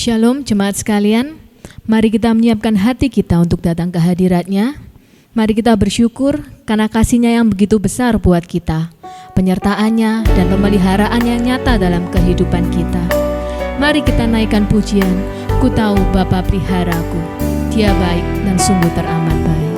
Shalom jemaat sekalian, mari kita menyiapkan hati kita untuk datang ke hadirat-Nya. Mari kita bersyukur karena kasih-Nya yang begitu besar buat kita, penyertaan-Nya dan pemeliharaan yang nyata dalam kehidupan kita. Mari kita naikkan pujian, ku tahu Bapa peliharaku, Dia baik dan sungguh teramat baik.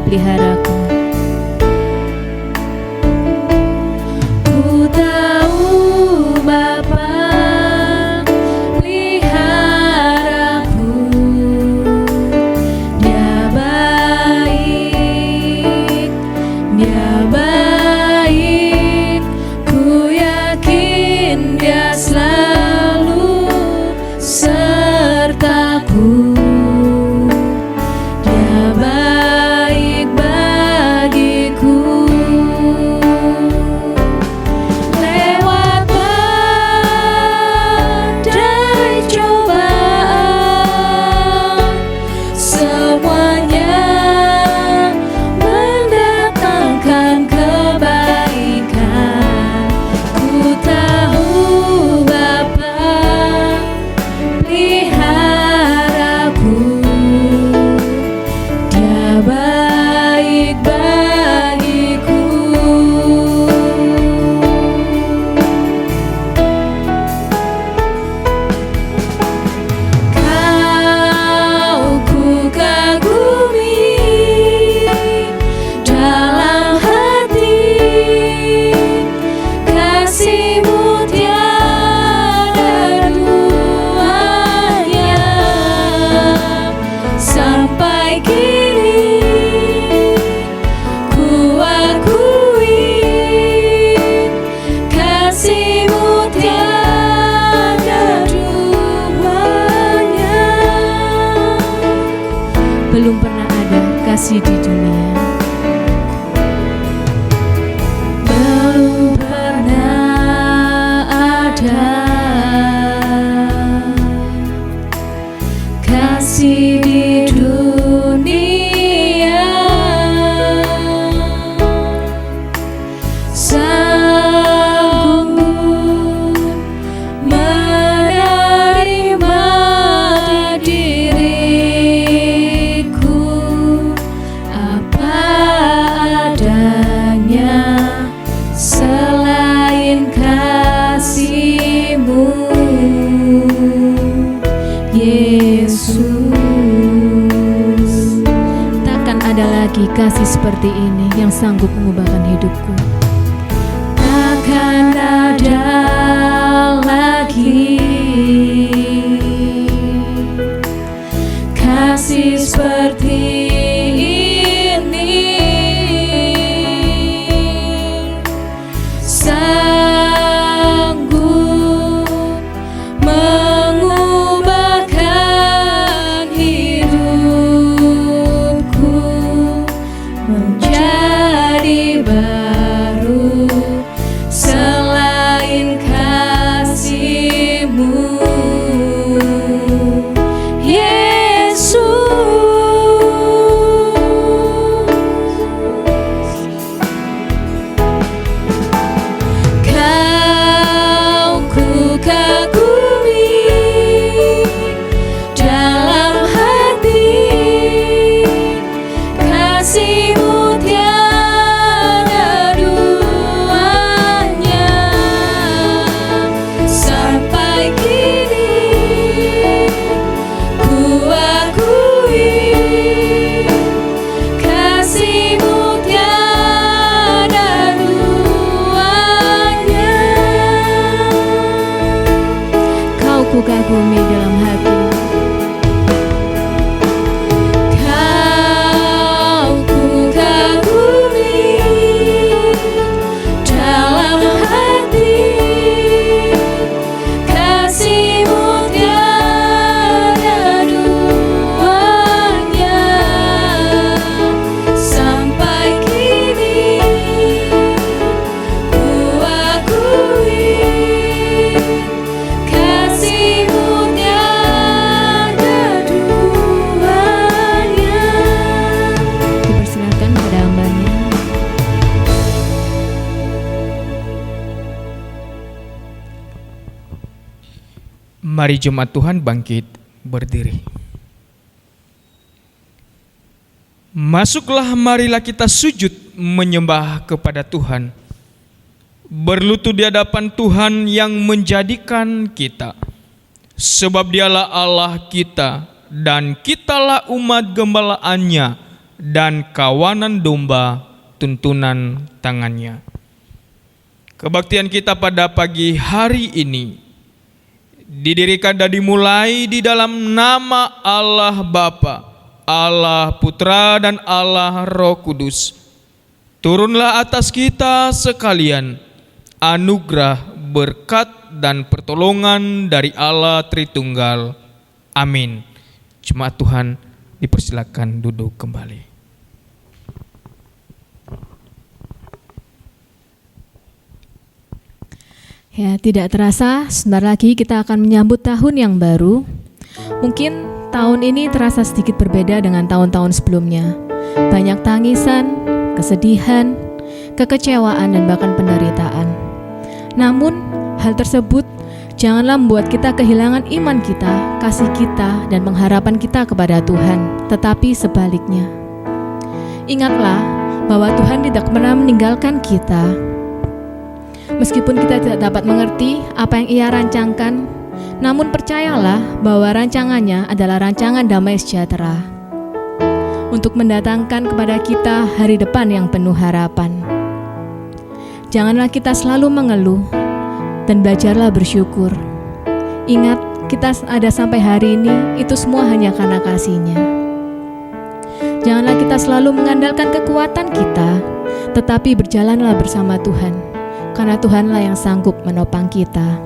Peliharaku, ku tahu Bapa peliharaku, Dia baik, ku yakin Dia selalu sertaku. Belum pernah ada kasih di dunia. Belum pernah ada kasih di dunia sanggup menerima selain kasih-Mu, Yesus. Takkan ada lagi kasih seperti ini yang sanggup mengubahkan hidupku. Takkan ada lagi kasih seperti sanggup mengubahkan hidupku menjadi baru. ku kagumi dalam hati. Kau ku kagumi dalam hati, kasih-Mu tiada duanya. Sampai kini ku akui kasih-Mu tiada duanya. Dipersilakan pada hambanya. Mari jemaat Tuhan bangkit berdiri. Masuklah, marilah kita sujud menyembah kepada Tuhan. Berlutut di hadapan Tuhan yang menjadikan kita. Sebab Dialah Allah kita dan kitalah umat gembalaannya dan kawanan domba tuntunan tangannya. Kebaktian kita pada pagi hari ini didirikan dan dimulai di dalam nama Allah Bapa, Allah Putra dan Allah Roh Kudus. Turunlah atas kita sekalian anugerah, berkat dan pertolongan dari Allah Tritunggal. Amin. Jemaat Tuhan dipersilakan duduk kembali. Ya, tidak terasa sebentar lagi kita akan menyambut tahun yang baru. Mungkin tahun ini terasa sedikit berbeda dengan tahun-tahun sebelumnya. Banyak tangisan, kesedihan, kekecewaan dan bahkan penderitaan. Namun, hal tersebut janganlah membuat kita kehilangan iman kita, kasih kita, dan pengharapan kita kepada Tuhan. Tetapi sebaliknya, ingatlah bahwa Tuhan tidak pernah meninggalkan kita. Meskipun kita tidak dapat mengerti apa yang Ia rancangkan, namun percayalah bahwa rancangannya adalah rancangan damai sejahtera untuk mendatangkan kepada kita hari depan yang penuh harapan. Janganlah kita selalu mengeluh dan belajarlah bersyukur. Ingat, kita ada sampai hari ini, itu semua hanya karena kasih-Nya. Janganlah kita selalu mengandalkan kekuatan kita, tetapi berjalanlah bersama Tuhan, karena Tuhanlah yang sanggup menopang kita.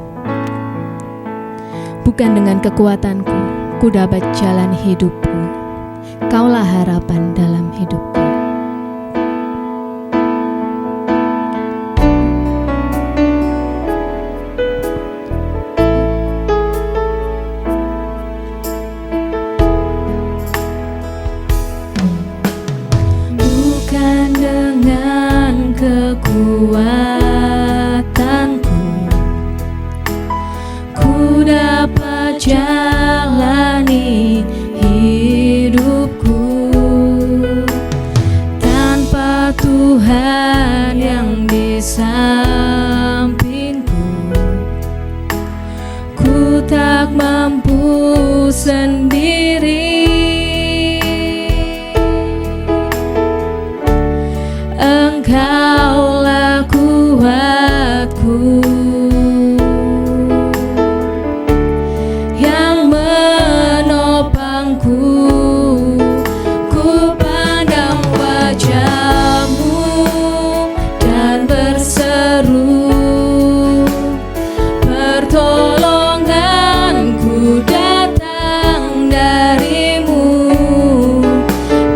Bukan dengan kekuatanku, ku dapat jalan hidupku. Kaulah harapan dalam hidupku. Bukan dengan kekuatanku ku dapat jalani hidupku, tanpa Tuhan yang di sampingku ku tak mampu sendiri. Engkaulah kuatku yang menopangku. Ku pandang wajah-Mu dan berseru, pertolonganku datang dari-Mu.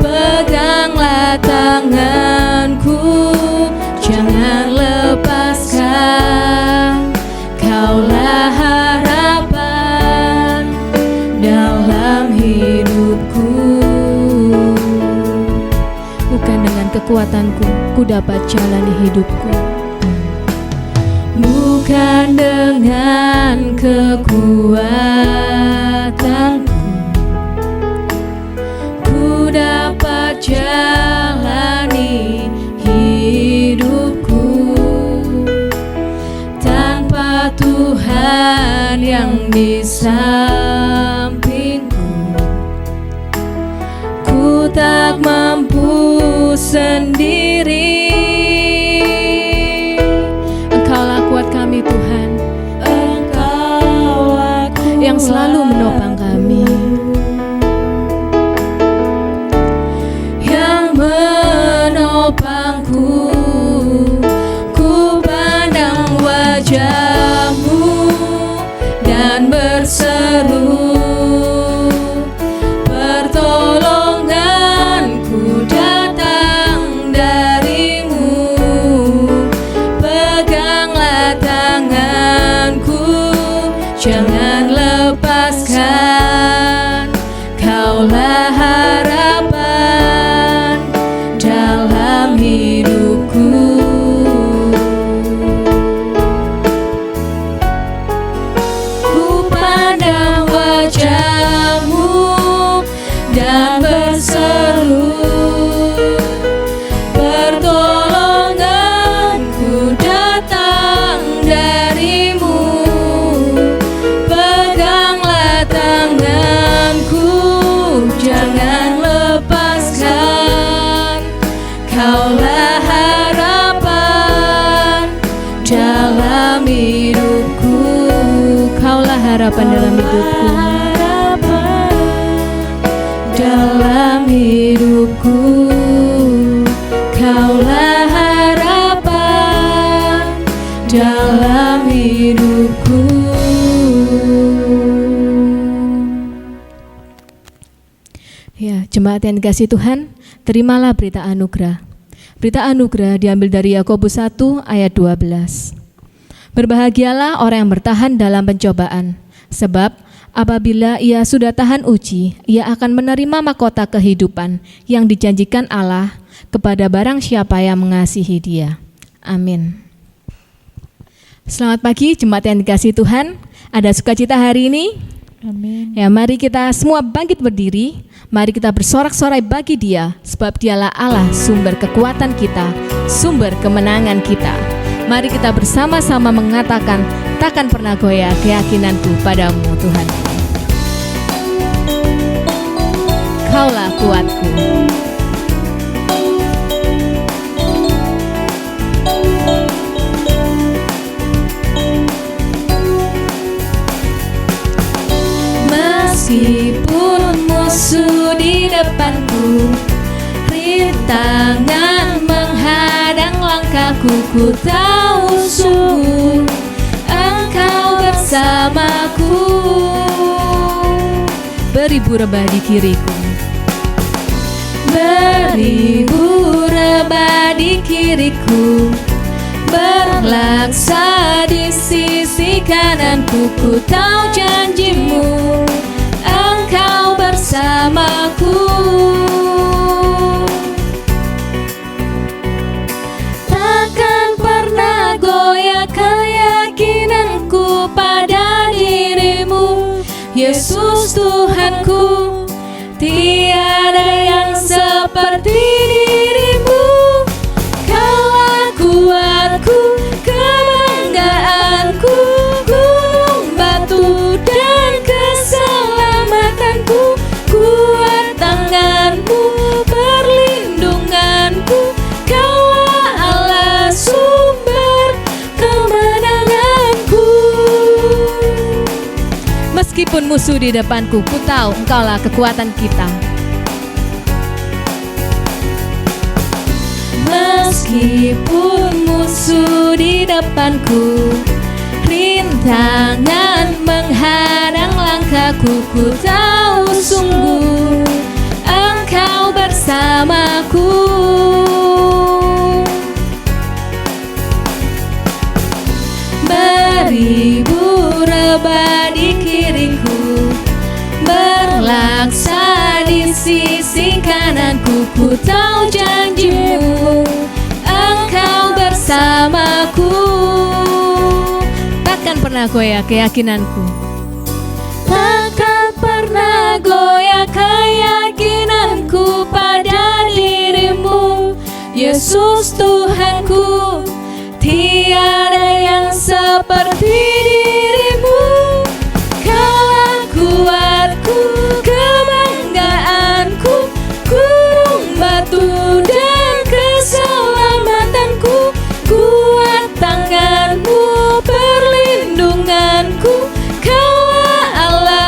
Peganglah tanganku, jangan lepaskan. Kaulah harapan dalam hidupku. Bukan dengan kekuatanku ku dapat jalani hidupku. Bukan dengan kekuatanku ku dapat jalani hidupku, tanpa Tuhan yang di sampingku ku tak mampu sendiri. Engkaulah kuat kami Tuhan, Engkaulah kuat selalu menopang kami, yang menopangku. Ku pandang wajah-Mu dan berseru, pertolonganku datang dari-Mu. Peganglah tanganku, jangan lepaskan. Kaulah harapan dalam hidupku. Ku pandang wajah-Mu dan berseru, pertolonganku datang dari-Mu. Peganglah tanganku, jangan lepaskan. Kaulah harapan dalam hidupku. Kaulah harapan dalam hidupku. Dalam hidupku, Kaulah harapan dalam hidupku. Ya, jemaat yang dikasihi Tuhan, terimalah berita anugerah. Berita anugerah diambil dari Yakobus 1 ayat 12. Berbahagialah orang yang bertahan dalam pencobaan, sebab apabila ia sudah tahan uji, ia akan menerima mahkota kehidupan yang dijanjikan Allah kepada barang siapa yang mengasihi Dia. Amin. Selamat pagi jemaat yang dikasihi Tuhan. Ada sukacita hari ini? Amin. Ya, mari kita semua bangkit berdiri. Mari kita bersorak-sorai bagi Dia, sebab Dialah Allah sumber kekuatan kita, sumber kemenangan kita. Mari kita bersama-sama mengatakan, takkan pernah goyah keyakinanku padamu Tuhan. Kaulah kuatku. Meskipun musuh di depanku, rintangan menghadang langkahku, ku tahu sungguh Engkau bersamaku. Beribu rebah di kiriku. Beribu rebah di kiriku, berlaksa di sisi kananku. Ku tahu janji-Mu, Engkau bersamaku. Takkan pernah goyah keyakinanku pada diri-Mu, Yesus Tuhanku. Tiada yang seperti diri-Mu. Kaulah kuatku, kebanggaanku, gunung batu dan keselamatanku. Kuat tangan-Mu, perlindunganku. Kaulah Allah sumber kemenanganku. Meskipun musuh di depanku, ku tahu Engkaulah kekuatan kita. Meskipun musuh di depanku, rintangan menghadang langkahku, ku tahu sungguh Engkau bersamaku. Beribu rebah di kiriku, berlaksa di sisi kananku. Ku tahu janji-Mu, Engkau bersamaku. Takkan pernah goyah keyakinanku. Takkan pernah goyah keyakinanku pada diri-Mu, Yesus Tuhanku. Tiada yang seperti diri-Mu. Kaulah kuatku, kebanggaanku, gunung batu dan keselamatanku. Kuat tangan-Mu, perlindunganku. Kaulah Allah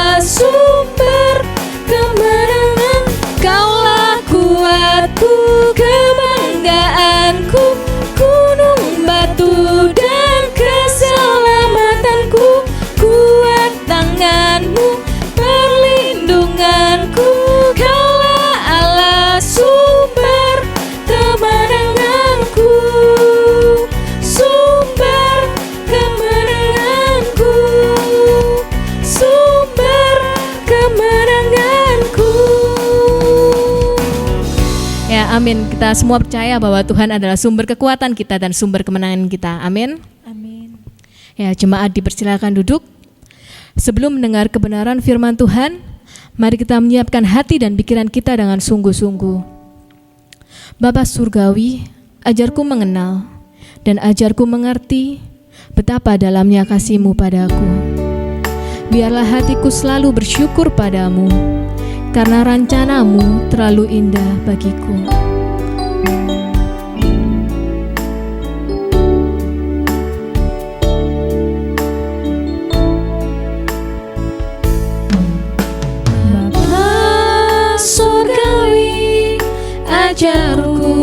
Amin. Kita semua percaya bahwa Tuhan adalah sumber kekuatan kita dan sumber kemenangan kita. Amin. Amin. Ya, jemaat dipersilakan duduk. Sebelum mendengar kebenaran firman Tuhan, mari kita menyiapkan hati dan pikiran kita dengan sungguh-sungguh. Bapa Surgawi, ajarku mengenal dan ajarku mengerti betapa dalamnya kasih-Mu padaku. Biarlah hatiku selalu bersyukur padamu, karena rencana-Mu terlalu indah bagiku. Bapa Surgawi, ajarku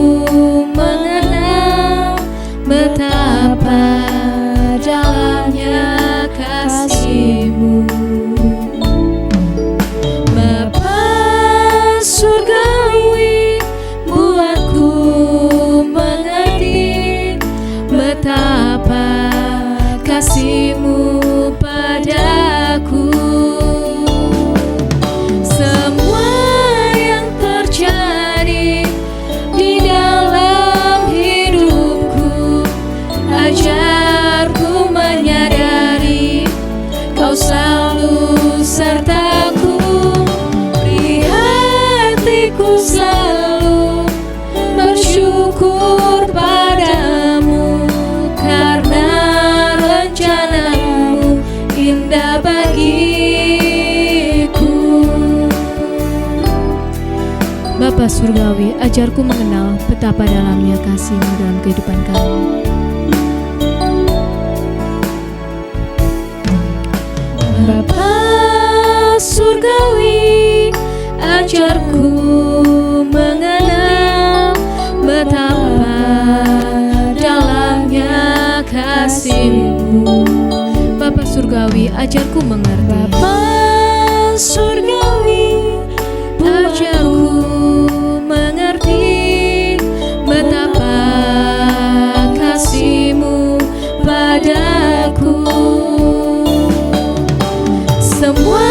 mengenal betapa dalamnya kasih-Mu. Bapa Surgawi, buatku mengerti betapa kasih-Mu padaku. Semua yang terjadi di dalam hidupku, ajarku menyadari Kau selalu sertaku. Beri hatiku selalu bersyukur padamu, karena rencana-Mu indah bagiku. Bapa Surgawi, ajarku mengenal betapa dalamnya kasih-Mu dalam kehidupan kami. Bapa Surgawi, ajarku mengenal betapa dalamnya kasih-Mu. Bapa Surgawi, ajarku mengerti. Bapa Surgawi, ajarku mengerti betapa kasih-Mu padaku. Semua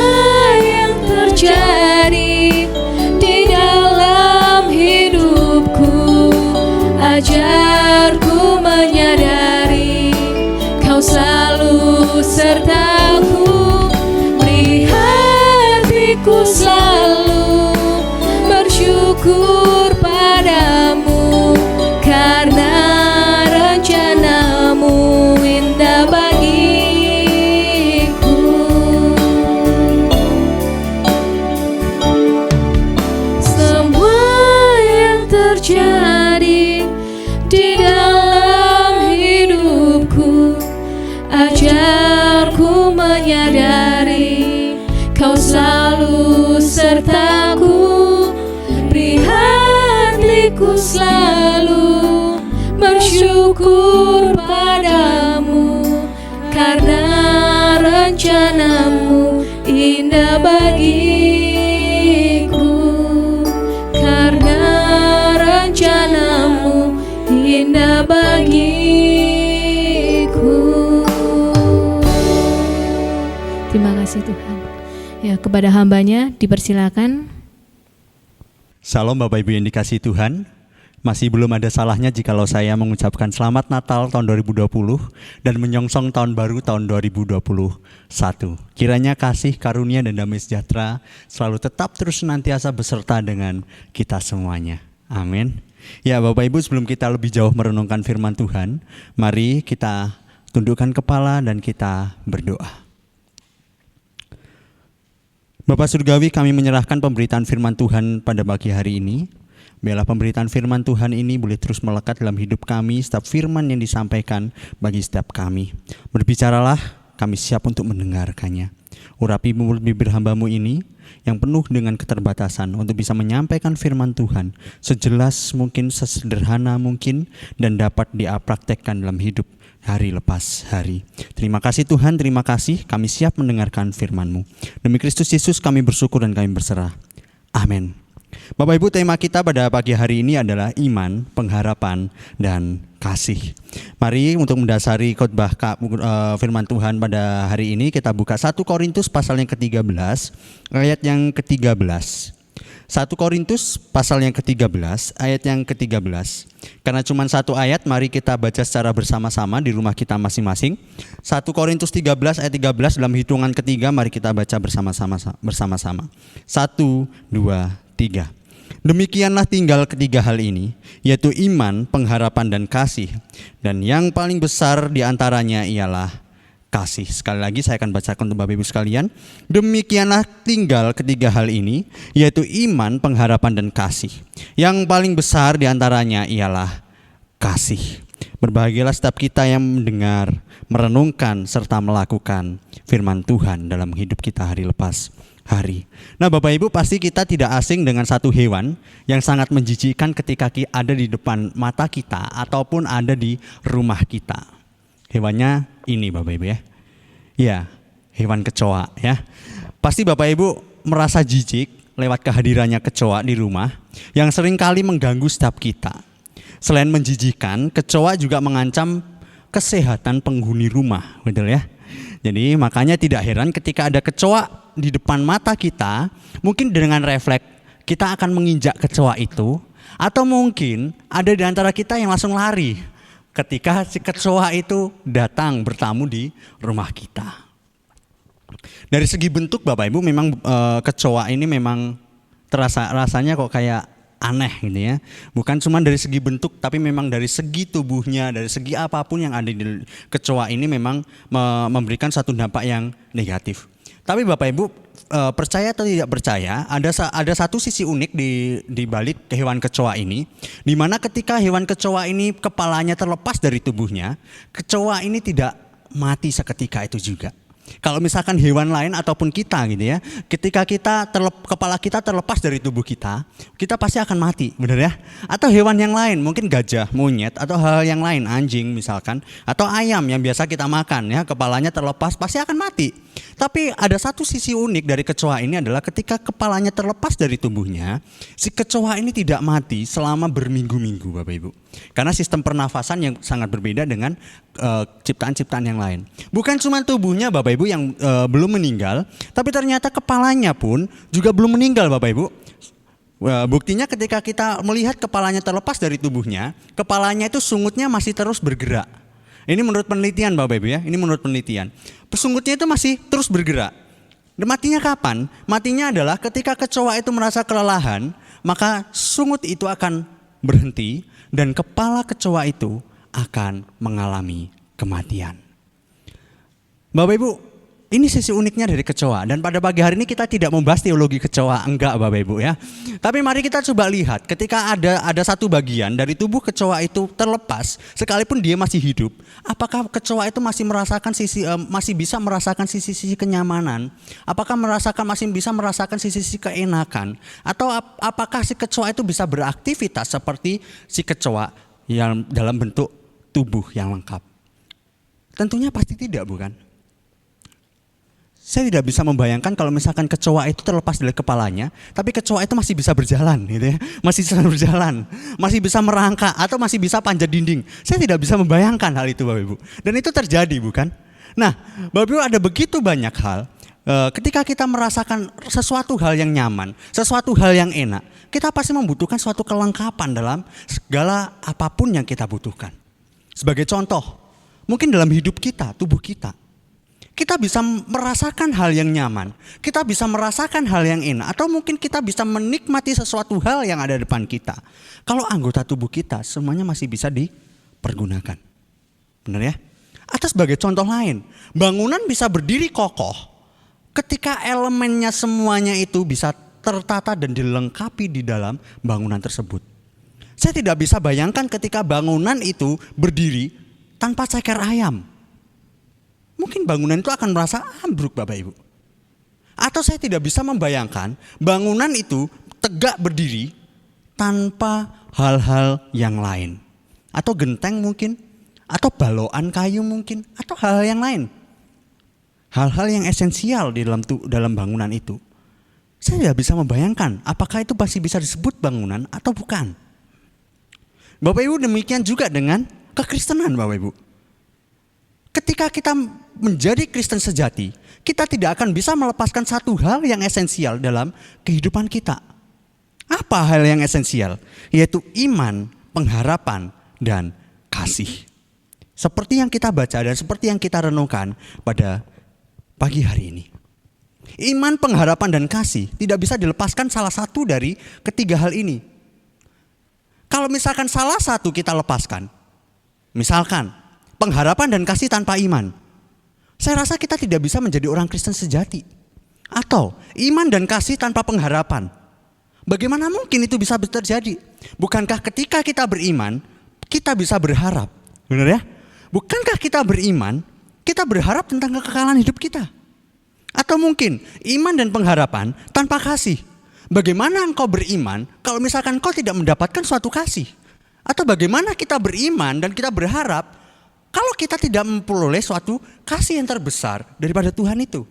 yang terjadi di dalam hidupku, ajarku menyadari Kau selalu sertaku. Beri hatiku selalu bersyukur padamu, karena rencana-Mu indah bagiku. Semua yang terjadi di dalam hidupku, ajarku menyadari Kau selalu sertaku. Beri hatiku selalu bersyukur padamu, karena rencana-Mu indah bagiku. Karena rencana-Mu indah bagiku. Terima kasih Tuhan. Ya, kepada hamba-Nya dipersilakan. Salam Bapak Ibu yang dikasihi Tuhan. Masih belum ada salahnya jikalau saya mengucapkan selamat Natal tahun 2020 dan menyongsong tahun baru tahun 2021. Kiranya kasih, karunia, dan damai sejahtera selalu tetap terus senantiasa beserta dengan kita semuanya. Amin. Ya Bapak Ibu, sebelum kita lebih jauh merenungkan firman Tuhan, mari kita tundukkan kepala dan kita berdoa. Bapak Surgawi, kami menyerahkan pemberitaan firman Tuhan pada pagi hari ini. Biarlah pemberitaan firman Tuhan ini boleh terus melekat dalam hidup kami, setiap firman yang disampaikan bagi setiap kami. Berbicaralah, kami siap untuk mendengarkannya. Urapi mulut bibir hamba-Mu ini yang penuh dengan keterbatasan untuk bisa menyampaikan firman Tuhan sejelas mungkin, sesederhana mungkin, dan dapat diapraktekkan dalam hidup hari lepas hari. Terima kasih Tuhan, terima kasih, kami siap mendengarkan firman-Mu. Demi Kristus Yesus kami bersyukur dan kami berserah. Amin. Bapak Ibu, tema kita pada pagi hari ini adalah iman, pengharapan, dan kasih. Mari untuk mendasari khotbah firman Tuhan pada hari ini kita buka 1 Korintus pasal yang ke-13 ayat yang ke-13. 1 1 Korintus pasal yang ke-13 ayat yang ke-13. Karena cuma satu ayat, mari kita baca secara bersama-sama di rumah kita masing-masing. 1 Korintus 13 ayat 13 dalam hitungan ketiga, mari kita baca bersama-sama. 1, 2, 3. Demikianlah tinggal ketiga hal ini, yaitu iman, pengharapan dan kasih. Dan yang paling besar di antaranya ialah kasih. Sekali lagi saya akan bacakan untuk Bapak Ibu sekalian. Demikianlah tinggal ketiga hal ini, yaitu iman, pengharapan dan kasih. Yang paling besar di antaranya ialah kasih. Berbahagialah setiap kita yang mendengar, merenungkan serta melakukan firman Tuhan dalam hidup kita hari lepas hari. Nah, Bapak Ibu, pasti kita tidak asing dengan satu hewan yang sangat menjijikkan ketika ada di depan mata kita ataupun ada di rumah kita. Hewannya ini, Bapak Ibu ya. Ya, hewan kecoa ya. Pasti Bapak Ibu merasa jijik lewat kehadirannya kecoa di rumah yang seringkali mengganggu setiap kita. Selain menjijikkan, kecoa juga mengancam kesehatan penghuni rumah, betul ya? Jadi makanya tidak heran ketika ada kecoa di depan mata kita, mungkin dengan refleks kita akan menginjak kecoa itu, atau mungkin ada di antara kita yang langsung lari ketika si kecoa itu datang bertamu di rumah kita. Dari segi bentuk Bapak Ibu memang kecoa ini memang rasanya kok kayak aneh gitu ya. Bukan cuma dari segi bentuk, tapi memang dari segi tubuhnya, dari segi apapun yang ada di kecoa ini memang memberikan satu dampak yang negatif. Tapi Bapak Ibu percaya atau tidak percaya, ada satu sisi unik di balik hewan kecoa ini, di mana ketika hewan kecoa ini kepalanya terlepas dari tubuhnya, kecoa ini tidak mati seketika itu juga. Kalau misalkan hewan lain ataupun kita gitu ya, ketika kepala kita terlepas dari tubuh kita pasti akan mati, benar ya? Atau hewan yang lain, mungkin gajah, monyet, atau hal yang lain, anjing misalkan, atau ayam yang biasa kita makan ya, kepalanya terlepas pasti akan mati. Tapi ada satu sisi unik dari kecoa ini adalah ketika kepalanya terlepas dari tubuhnya, si kecoa ini tidak mati selama berminggu-minggu Bapak Ibu. Karena sistem pernafasan yang sangat berbeda dengan ciptaan-ciptaan yang lain. Bukan cuma tubuhnya Bapak Ibu yang belum meninggal, tapi ternyata kepalanya pun juga belum meninggal Bapak Ibu. Buktinya ketika kita melihat kepalanya terlepas dari tubuhnya, kepalanya itu sungutnya masih terus bergerak. Ini menurut penelitian Bapak Ibu ya, ini menurut penelitian. Sungutnya itu masih terus bergerak. Dan matinya kapan? Matinya adalah ketika kecoa itu merasa kelelahan, maka sungut itu akan berhenti dan kepala kecoa itu akan mengalami kematian. Bapak Ibu, ini sisi uniknya dari kecoa. Dan pada pagi hari ini kita tidak membahas teologi kecoa, enggak Bapak Ibu ya. Tapi mari kita coba lihat ketika ada satu bagian dari tubuh kecoa itu terlepas, sekalipun dia masih hidup, apakah kecoa itu masih bisa merasakan sisi-sisi kenyamanan? Apakah masih bisa merasakan sisi-sisi keenakan? Atau apakah si kecoa itu bisa beraktivitas seperti si kecoa yang dalam bentuk tubuh yang lengkap? Tentunya pasti tidak, bukan? Saya tidak bisa membayangkan kalau misalkan kecoa itu terlepas dari kepalanya, tapi kecoa itu masih bisa berjalan, gitu ya, masih bisa berjalan, masih bisa merangkak atau masih bisa panjat dinding. Saya tidak bisa membayangkan hal itu, Bapak Ibu. Dan itu terjadi, bukan? Nah, Bapak Ibu, ada begitu banyak hal. Ketika kita merasakan sesuatu hal yang nyaman, sesuatu hal yang enak, kita pasti membutuhkan suatu kelengkapan dalam segala apapun yang kita butuhkan. Sebagai contoh, mungkin dalam hidup kita, tubuh kita bisa merasakan hal yang nyaman, kita bisa merasakan hal yang enak, atau mungkin kita bisa menikmati sesuatu hal yang ada di depan kita. Kalau anggota tubuh kita semuanya masih bisa dipergunakan. Benar ya? Atau sebagai contoh lain, bangunan bisa berdiri kokoh ketika elemennya semuanya itu bisa tertata dan dilengkapi di dalam bangunan tersebut. Saya tidak bisa bayangkan ketika bangunan itu berdiri tanpa ceker ayam. Mungkin bangunan itu akan merasa ambruk Bapak Ibu. Atau saya tidak bisa membayangkan bangunan itu tegak berdiri tanpa hal-hal yang lain. Atau genteng mungkin, atau baloan kayu mungkin, atau hal-hal yang lain. Hal-hal yang esensial di dalam bangunan itu. Saya tidak bisa membayangkan apakah itu masih bisa disebut bangunan atau bukan. Bapak Ibu, demikian juga dengan kekristenan Bapak Ibu. Ketika kita menjadi Kristen sejati, kita tidak akan bisa melepaskan satu hal yang esensial dalam kehidupan kita. apa hal yang esensial? Yaitu iman, pengharapan, dan kasih. Seperti yang kita baca dan seperti yang kita renungkan pada pagi hari ini. Iman, pengharapan, dan kasih tidak bisa dilepaskan salah satu dari ketiga hal ini. Kalau misalkan salah satu kita lepaskan, misalkan pengharapan dan kasih tanpa iman, saya rasa kita tidak bisa menjadi orang Kristen sejati. Atau iman dan kasih tanpa pengharapan, bagaimana mungkin itu bisa terjadi? Bukankah ketika kita beriman, kita bisa berharap? Benar ya? Bukankah kita beriman, kita berharap tentang kekekalan hidup kita? Atau mungkin iman dan pengharapan tanpa kasih. Bagaimana engkau beriman kalau misalkan engkau tidak mendapatkan suatu kasih? Atau bagaimana kita beriman dan kita berharap kalau kita tidak memperoleh suatu kasih yang terbesar daripada Tuhan itu?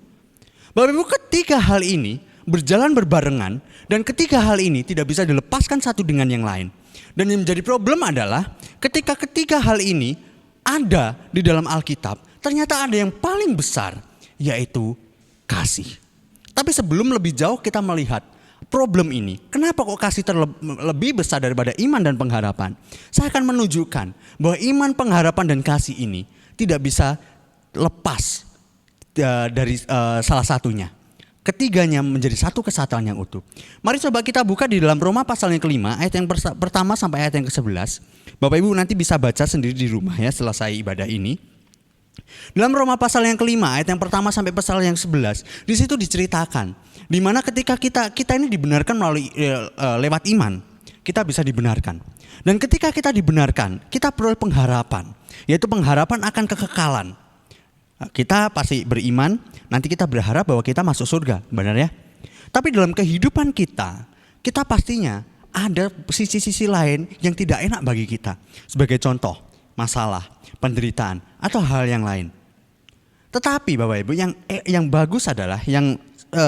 Bapak Ibu, ketiga hal ini berjalan berbarengan dan ketiga hal ini tidak bisa dilepaskan satu dengan yang lain. Dan yang menjadi problem adalah ketika ketiga hal ini ada di dalam Alkitab, ternyata ada yang paling besar, yaitu kasih. Tapi sebelum lebih jauh kita melihat problem ini, kenapa kok kasih lebih besar daripada iman dan pengharapan? Saya akan menunjukkan bahwa iman, pengharapan, dan kasih ini tidak bisa lepas dari salah satunya. Ketiganya menjadi satu kesatuan yang utuh. Mari coba kita buka di dalam Roma pasal yang kelima, ayat yang pertama sampai ayat yang ke-11. Bapak Ibu nanti bisa baca sendiri di rumah ya selesai ibadah ini. Dalam Roma pasal yang kelima, ayat yang pertama sampai pasal yang 11, di situ diceritakan di mana ketika kita ini dibenarkan melalui lewat iman, kita bisa dibenarkan. Dan ketika kita dibenarkan, kita peroleh pengharapan, yaitu pengharapan akan kekekalan. Kita pasti beriman, nanti kita berharap bahwa kita masuk surga, benar ya? Tapi dalam kehidupan kita pastinya ada sisi-sisi lain yang tidak enak bagi kita. Sebagai contoh, masalah, penderitaan, atau hal yang lain. Tetapi Bapak Ibu, yang bagus adalah,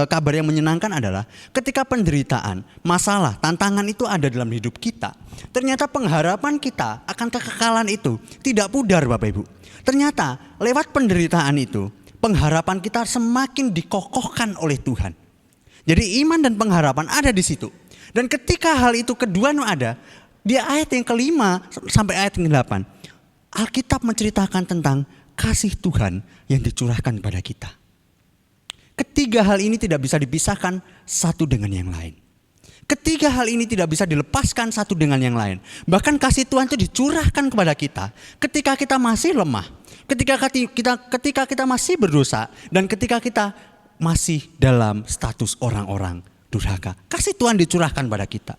kabar yang menyenangkan adalah ketika penderitaan, masalah, tantangan itu ada dalam hidup kita, ternyata pengharapan kita akan kekekalan itu tidak pudar Bapak Ibu. Ternyata lewat penderitaan itu, pengharapan kita semakin dikokohkan oleh Tuhan. Jadi iman dan pengharapan ada di situ. Dan ketika hal itu kedua ada, di ayat yang kelima sampai ayat yang ke-8, Alkitab menceritakan tentang kasih Tuhan yang dicurahkan kepada kita. Ketiga hal ini tidak bisa dipisahkan satu dengan yang lain. Ketiga hal ini tidak bisa dilepaskan satu dengan yang lain. Bahkan kasih Tuhan itu dicurahkan kepada kita ketika kita masih lemah, ketika kita masih berdosa, dan ketika kita masih dalam status orang-orang durhaka. Kasih Tuhan dicurahkan pada kita.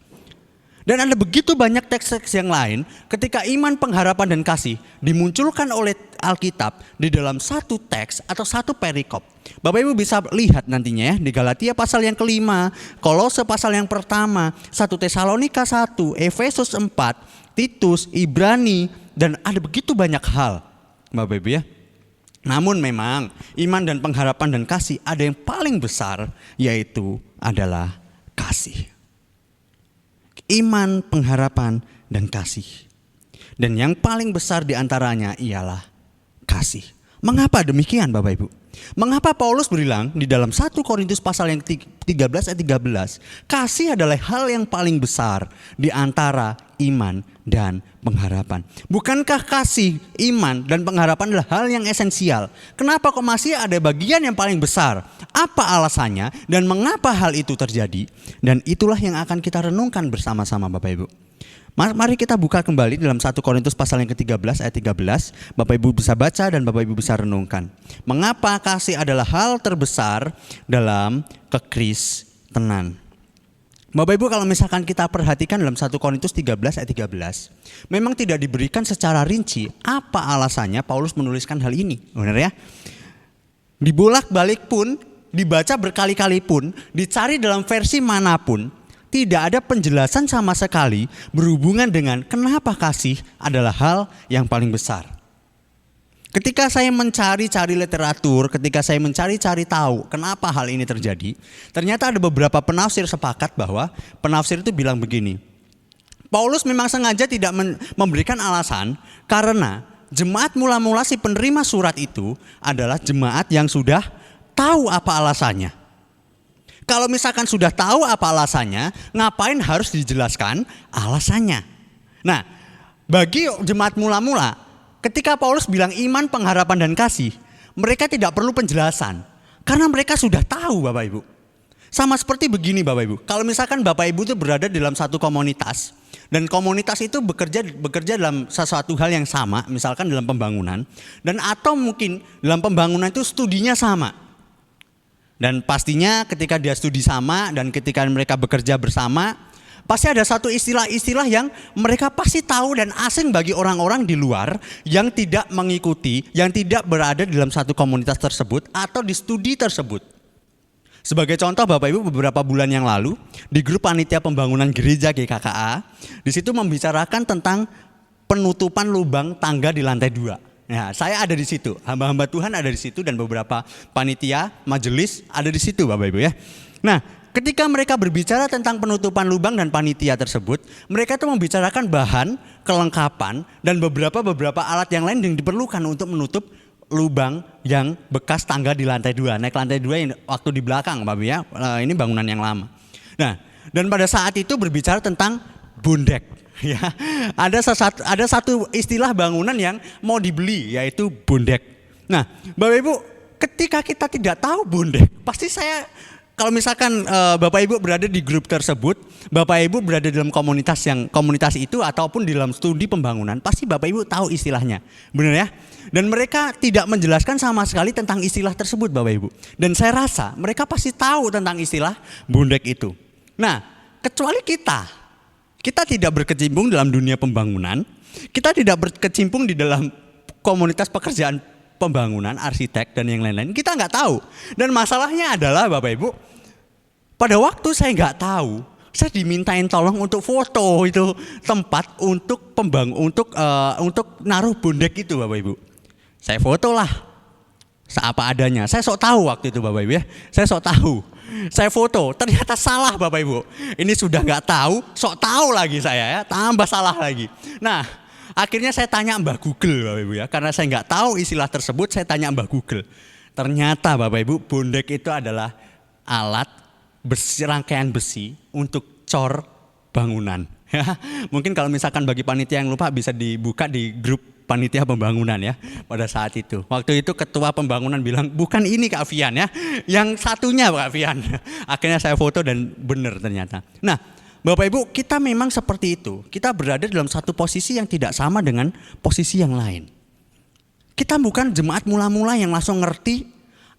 Dan ada begitu banyak teks-teks yang lain ketika iman, pengharapan, dan kasih dimunculkan oleh Alkitab di dalam satu teks atau satu perikop. Bapak Ibu bisa lihat nantinya ya di Galatia pasal yang kelima, Kolose pasal yang pertama, 1 Tesalonika 1, Efesus 4, Titus, Ibrani, dan ada begitu banyak hal Bapak Ibu ya. Namun memang iman dan pengharapan dan kasih ada yang paling besar, yaitu adalah kasih. Iman, pengharapan, dan kasih. Dan yang paling besar di antaranya ialah kasih. Mengapa demikian Bapak Ibu? Mengapa Paulus bilang di dalam 1 Korintus pasal yang 13 ayat 13, kasih adalah hal yang paling besar di antara iman dan pengharapan. Bukankah kasih, iman, dan pengharapan adalah hal yang esensial? Kenapa kok masih ada bagian yang paling besar? Apa alasannya dan mengapa hal itu terjadi? Dan itulah yang akan kita renungkan bersama-sama Bapak Ibu. Mari kita buka kembali dalam 1 Korintus pasal yang ke-13 ayat 13. Bapak Ibu bisa baca dan Bapak Ibu bisa renungkan. Mengapa kasih adalah hal terbesar dalam kekristenan? Bapak Ibu, kalau misalkan kita perhatikan dalam 1 Korintus 13 ayat 13, memang tidak diberikan secara rinci apa alasannya Paulus menuliskan hal ini. Benar ya? Dibolak-balik pun, dibaca berkali-kali pun, dicari dalam versi manapun, tidak ada penjelasan sama sekali berhubungan dengan kenapa kasih adalah hal yang paling besar. Ketika saya mencari-cari literatur, ketika saya mencari-cari tahu kenapa hal ini terjadi, ternyata ada beberapa penafsir sepakat bahwa penafsir itu bilang begini. Paulus memang sengaja tidak memberikan alasan karena jemaat mula-mula si penerima surat itu adalah jemaat yang sudah tahu apa alasannya. Kalau misalkan sudah tahu apa alasannya, ngapain harus dijelaskan alasannya? Nah, bagi jemaat mula-mula, ketika Paulus bilang iman, pengharapan, dan kasih, mereka tidak perlu penjelasan. Karena mereka sudah tahu Bapak Ibu. Sama seperti begini Bapak Ibu, kalau misalkan Bapak Ibu itu berada dalam satu komunitas, dan komunitas itu bekerja dalam sesuatu hal yang sama, misalkan dalam pembangunan, dan atau mungkin dalam pembangunan itu studinya sama. Dan pastinya ketika dia studi sama dan ketika mereka bekerja bersama, pasti ada satu istilah-istilah yang mereka pasti tahu dan asing bagi orang-orang di luar yang tidak mengikuti, yang tidak berada dalam satu komunitas tersebut atau di studi tersebut. Sebagai contoh Bapak Ibu, beberapa bulan yang lalu di grup panitia pembangunan gereja GKKA, di situ membicarakan tentang penutupan lubang tangga di lantai 2. Nah, saya ada di situ, hamba-hamba Tuhan ada di situ dan beberapa panitia, majelis ada di situ Bapak Ibu ya. Nah, ketika mereka berbicara tentang penutupan lubang dan panitia tersebut, mereka itu membicarakan bahan, kelengkapan dan beberapa alat yang lain yang diperlukan untuk menutup lubang yang bekas tangga di lantai 2. Naik lantai 2 yang waktu di belakang Bapak ya, ini bangunan yang lama. Nah, dan pada saat itu berbicara tentang bondek ya. Ada satu istilah bangunan yang mau dibeli yaitu bondek. Nah, Bapak Ibu, ketika kita tidak tahu bondek, pasti kalau misalkan Bapak Ibu berada di grup tersebut, Bapak Ibu berada dalam komunitas itu ataupun di dalam studi pembangunan, pasti Bapak Ibu tahu istilahnya. Benar ya? Dan mereka tidak menjelaskan sama sekali tentang istilah tersebut Bapak Ibu. Dan saya rasa mereka pasti tahu tentang istilah bondek itu. Nah, kecuali kita tidak berkecimpung dalam dunia pembangunan, kita tidak berkecimpung di dalam komunitas pekerjaan pembangunan, arsitek dan yang lain-lain, kita nggak tahu. Dan masalahnya adalah Bapak Ibu, pada waktu saya nggak tahu, saya dimintain tolong untuk foto itu tempat untuk untuk naruh bondek itu Bapak Ibu. Saya foto lah, seapa adanya. Saya sok tahu waktu itu Bapak Ibu ya, saya sok tahu. Saya foto, ternyata salah Bapak Ibu. Ini sudah nggak tahu, sok tahu lagi saya ya, tambah salah lagi. Nah, akhirnya saya tanya Mbah Google Bapak Ibu ya, karena saya nggak tahu istilah tersebut, saya tanya Mbah Google. Ternyata Bapak Ibu, bondek itu adalah alat rangkaian besi untuk cor bangunan. Mungkin kalau misalkan bagi panitia yang lupa bisa dibuka di grup panitia pembangunan ya pada saat itu. Waktu itu ketua pembangunan bilang bukan ini Kak Fian ya, yang satunya Kak Fian. Akhirnya saya foto dan benar ternyata. Nah, Bapak Ibu, kita memang seperti itu. Kita berada dalam satu posisi yang tidak sama dengan posisi yang lain. Kita bukan jemaat mula-mula yang langsung ngerti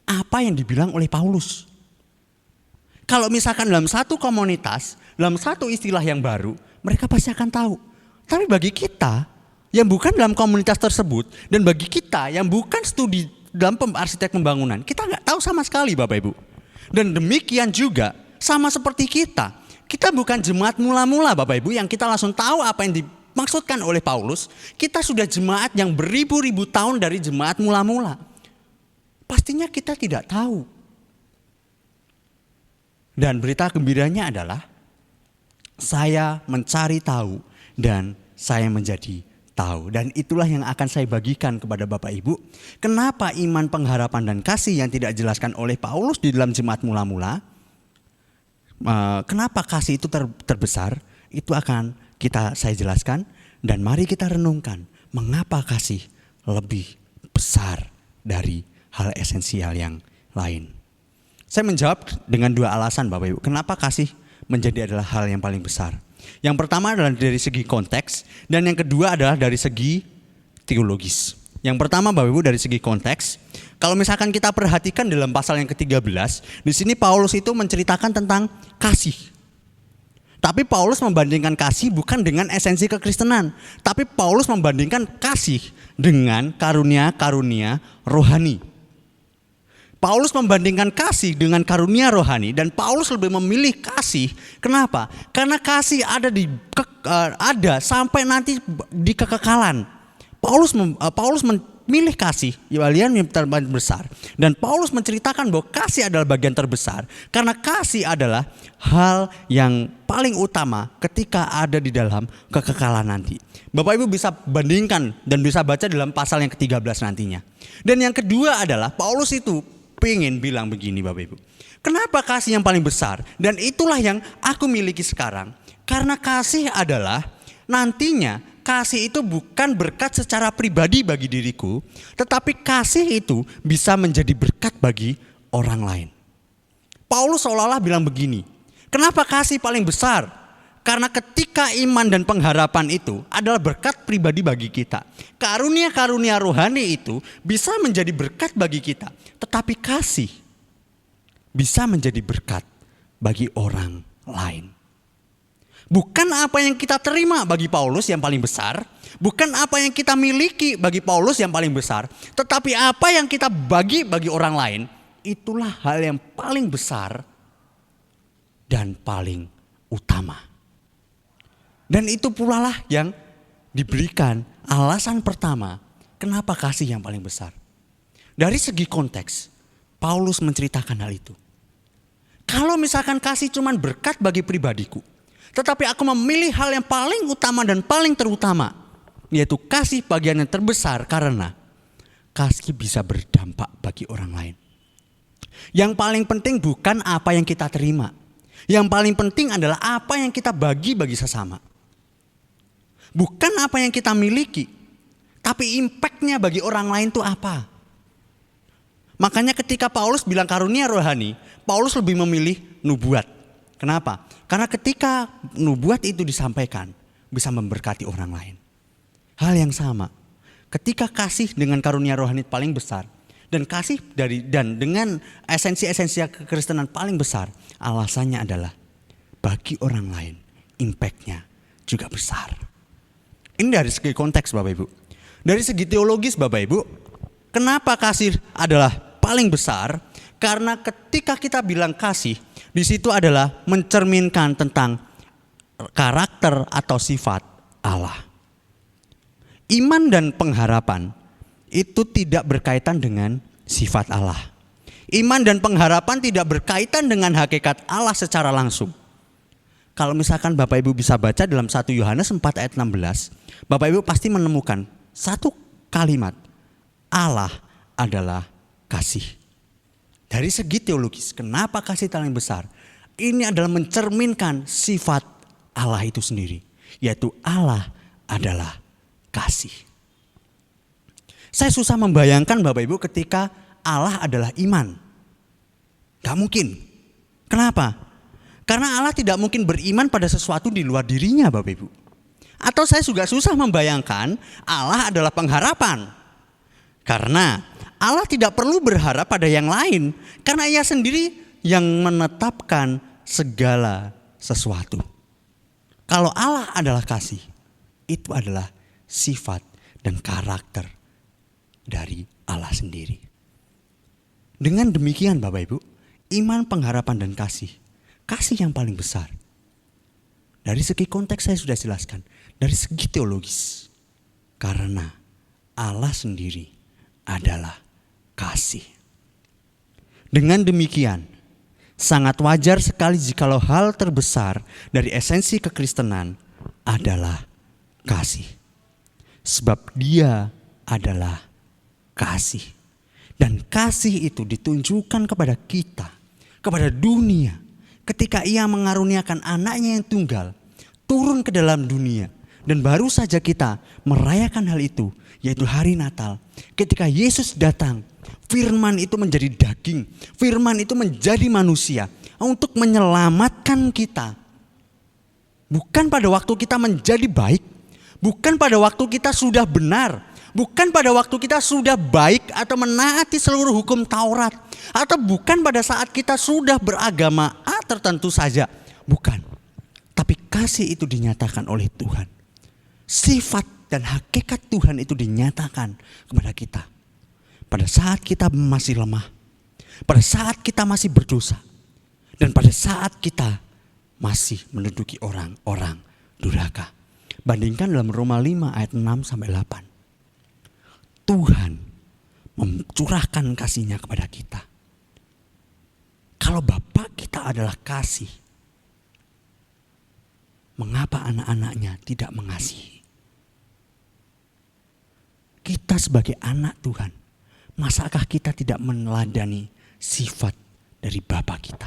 apa yang dibilang oleh Paulus. Kalau misalkan dalam satu komunitas, dalam satu istilah yang baru, mereka pasti akan tahu. Tapi bagi kita yang bukan dalam komunitas tersebut dan bagi kita yang bukan studi dalam arsitek pembangunan, kita nggak tahu sama sekali Bapak Ibu. Dan demikian juga sama seperti kita bukan jemaat mula-mula Bapak Ibu yang kita langsung tahu apa yang dimaksudkan oleh Paulus. Kita sudah jemaat yang beribu-ribu tahun dari jemaat mula-mula. Pastinya kita tidak tahu. Dan berita gembiranya adalah saya mencari tahu dan saya menjadi tahu. Dan itulah yang akan saya bagikan kepada Bapak Ibu. Kenapa iman, pengharapan dan kasih yang tidak dijelaskan oleh Paulus di dalam jemaat mula-mula, kenapa kasih itu terbesar, itu akan saya jelaskan. Dan mari kita renungkan mengapa kasih lebih besar dari hal esensial yang lain. Saya menjawab dengan dua alasan Bapak Ibu. Kenapa kasih menjadi adalah hal yang paling besar. Yang pertama adalah dari segi konteks dan yang kedua adalah dari segi teologis. Yang pertama Bapak Ibu dari segi konteks. Kalau misalkan kita perhatikan dalam pasal yang ke-13, di sini Paulus itu menceritakan tentang kasih. Tapi Paulus membandingkan kasih bukan dengan esensi kekristenan, tapi Paulus membandingkan kasih dengan karunia-karunia rohani. Paulus membandingkan kasih dengan karunia rohani dan Paulus lebih memilih kasih. Kenapa? Karena kasih ada sampai nanti di kekekalan. Paulus memilih kasih yang terbesar dan Paulus menceritakan bahwa kasih adalah bagian terbesar karena kasih adalah hal yang paling utama ketika ada di dalam kekekalan nanti. Bapak Ibu bisa bandingkan dan bisa baca dalam pasal yang ke-13 nantinya. Dan yang kedua adalah Paulus itu pengen bilang begini Bapak Ibu. Kenapa kasih yang paling besar? Dan itulah yang aku miliki sekarang. Karena kasih adalah nantinya kasih itu bukan berkat secara pribadi bagi diriku, tetapi kasih itu bisa menjadi berkat bagi orang lain. Paulus seolah-olah bilang begini, kenapa kasih paling besar? Karena ketika iman dan pengharapan itu adalah berkat pribadi bagi kita. Karunia-karunia rohani itu bisa menjadi berkat bagi kita. Tetapi kasih bisa menjadi berkat bagi orang lain. Bukan apa yang kita terima bagi Paulus yang paling besar. Bukan apa yang kita miliki bagi Paulus yang paling besar. Tetapi apa yang kita bagi orang lain. Itulah hal yang paling besar dan paling utama. Dan itu pula lah yang diberikan alasan pertama kenapa kasih yang paling besar. Dari segi konteks, Paulus menceritakan hal itu. Kalau misalkan kasih cuma berkat bagi pribadiku, tetapi aku memilih hal yang paling utama dan paling terutama, yaitu kasih bagian yang terbesar karena kasih bisa berdampak bagi orang lain. Yang paling penting bukan apa yang kita terima. Yang paling penting adalah apa yang kita bagi sesama. Bukan apa yang kita miliki, tapi impactnya bagi orang lain itu apa. Makanya ketika Paulus bilang karunia rohani, Paulus lebih memilih nubuat. Kenapa? Karena ketika nubuat itu disampaikan, bisa memberkati orang lain. Hal yang sama, ketika kasih dengan karunia rohani paling besar, dan kasih dan dengan esensi-esensi kekristenan paling besar, alasannya adalah bagi orang lain, impactnya juga besar. Ini dari segi konteks Bapak Ibu. Dari segi teologis Bapak Ibu, kenapa kasih adalah paling besar? Karena ketika kita bilang kasih, di situ adalah mencerminkan tentang karakter atau sifat Allah. Iman dan pengharapan itu tidak berkaitan dengan sifat Allah. Iman dan pengharapan tidak berkaitan dengan hakikat Allah secara langsung. Kalau misalkan Bapak Ibu bisa baca dalam 1 Yohanes 4 ayat 16, Bapak Ibu pasti menemukan satu kalimat, Allah adalah kasih. Dari segi teologis, kenapa kasih paling besar? Ini adalah mencerminkan sifat Allah itu sendiri, yaitu Allah adalah kasih. Saya susah membayangkan Bapak Ibu ketika Allah adalah iman. Gak mungkin. Kenapa? Karena Allah tidak mungkin beriman pada sesuatu di luar dirinya Bapak Ibu. Atau saya juga susah membayangkan Allah adalah pengharapan. Karena Allah tidak perlu berharap pada yang lain. Karena Ia sendiri yang menetapkan segala sesuatu. Kalau Allah adalah kasih, itu adalah sifat dan karakter dari Allah sendiri. Dengan demikian Bapak Ibu, iman, pengharapan dan kasih yang paling besar. Dari segi konteks saya sudah jelaskan. Dari segi teologis. Karena Allah sendiri adalah kasih. Dengan demikian, sangat wajar sekali jikalau hal terbesar dari esensi kekristenan adalah kasih. Sebab Dia adalah kasih. Dan kasih itu ditunjukkan kepada kita, kepada dunia. Ketika Ia mengaruniakan anaknya yang tunggal turun ke dalam dunia. Dan baru saja kita merayakan hal itu, yaitu hari Natal. Ketika Yesus datang, firman itu menjadi daging. Firman itu menjadi manusia untuk menyelamatkan kita. Bukan pada waktu kita menjadi baik. Bukan pada waktu kita sudah benar. Bukan pada waktu kita sudah baik atau menaati seluruh hukum Taurat. Atau bukan pada saat kita sudah beragama tertentu saja. Bukan. Tapi kasih itu dinyatakan oleh Tuhan. Sifat dan hakikat Tuhan itu dinyatakan kepada kita. Pada saat kita masih lemah. Pada saat kita masih berdosa. Dan pada saat kita masih menduduki orang-orang durhaka. Bandingkan dalam Roma 5 ayat 6-8. Tuhan mencurahkan kasih-Nya kepada kita. Kalau Bapa kita adalah kasih, mengapa anak-anaknya tidak mengasihi? Kita sebagai anak Tuhan, masakah kita tidak meneladani sifat dari Bapa kita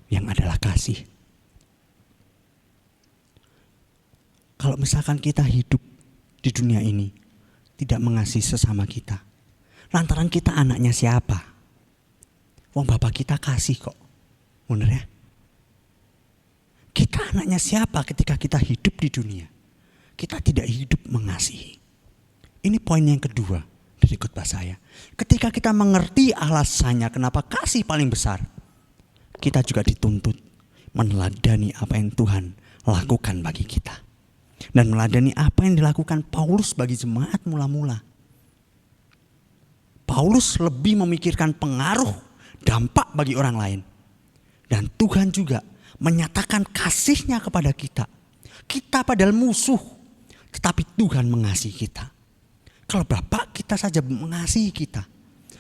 yang adalah kasih. Kalau misalkan kita hidup di dunia ini tidak mengasihi sesama kita, lantaran kita anaknya siapa? Wong Bapa kita kasih kok. Bener ya? Kita anaknya siapa ketika kita hidup di dunia? Kita tidak hidup mengasihi. Ini poin yang kedua dari khotbah saya. Ketika kita mengerti alasannya kenapa kasih paling besar, kita juga dituntut meneladani apa yang Tuhan lakukan bagi kita. Dan meladani apa yang dilakukan Paulus bagi jemaat mula-mula. Paulus lebih memikirkan pengaruh, dampak bagi orang lain. Dan Tuhan juga menyatakan kasih-Nya kepada kita. Kita padahal musuh, tetapi Tuhan mengasihi kita. Kalau Bapa kita saja mengasihi kita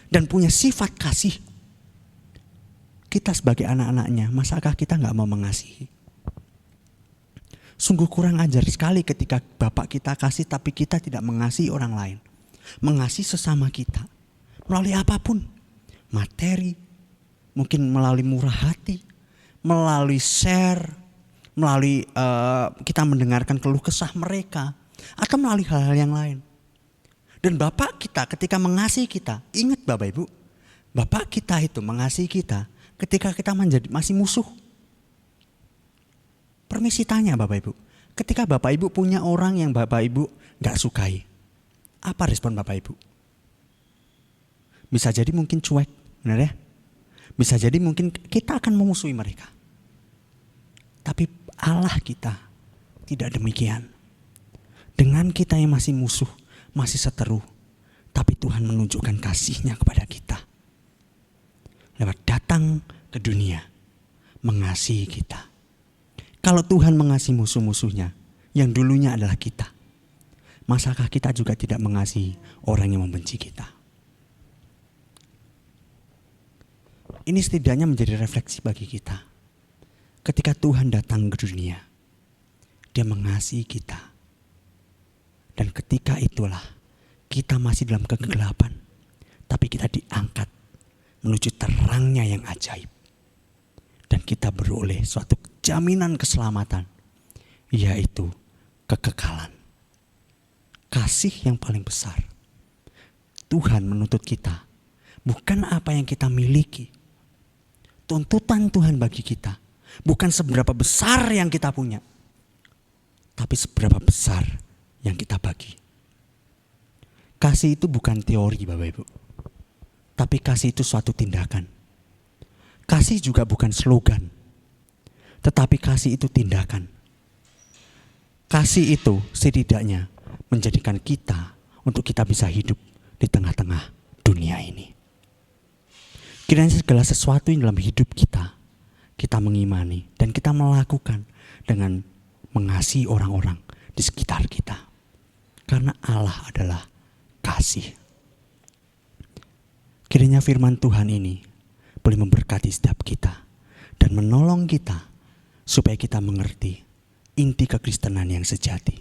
dan punya sifat kasih, kita sebagai anak-anaknya, masakah kita gak mau mengasihi? Sungguh kurang ajar sekali ketika Bapak kita kasih tapi kita tidak mengasihi orang lain. Mengasihi sesama kita melalui apapun. Materi, mungkin melalui murah hati, melalui share, melalui kita mendengarkan keluh kesah mereka, atau melalui hal-hal yang lain. Dan Bapak kita ketika mengasihi kita, ingat Bapak Ibu, Bapak kita itu mengasihi kita ketika kita masih musuh. Permisi tanya Bapak Ibu, ketika Bapak Ibu punya orang yang Bapak Ibu gak sukai, apa respon Bapak Ibu? Bisa jadi mungkin cuek, benar ya? Bisa jadi mungkin kita akan memusuhi mereka. Tapi Allah kita tidak demikian. Dengan kita yang masih musuh, masih seteru, tapi Tuhan menunjukkan kasih-Nya kepada kita. Lewat datang ke dunia, mengasihi kita. Kalau Tuhan mengasihi musuh-musuhnya, yang dulunya adalah kita, masakah kita juga tidak mengasihi orang yang membenci kita? Ini setidaknya menjadi refleksi bagi kita. Ketika Tuhan datang ke dunia, Dia mengasihi kita. Dan ketika itulah kita masih dalam kegelapan, tapi kita diangkat menuju terangnya yang ajaib. Dan kita beroleh suatu jaminan keselamatan, yaitu kekekalan. Kasih yang paling besar. Tuhan menuntut kita, bukan apa yang kita miliki. Tuntutan Tuhan bagi kita, bukan seberapa besar yang kita punya, tapi seberapa besar yang kita bagi. Kasih itu bukan teori Bapak Ibu, tapi kasih itu suatu tindakan. Kasih juga bukan slogan, tetapi kasih itu tindakan. Kasih itu setidaknya menjadikan kita untuk kita bisa hidup di tengah-tengah dunia ini. Kiranya segala sesuatu yang dalam hidup kita, kita mengimani dan kita melakukan dengan mengasihi orang-orang di sekitar kita. Karena Allah adalah kasih. Kiranya firman Tuhan ini boleh memberkati setiap kita dan menolong kita supaya kita mengerti inti kekristenan yang sejati,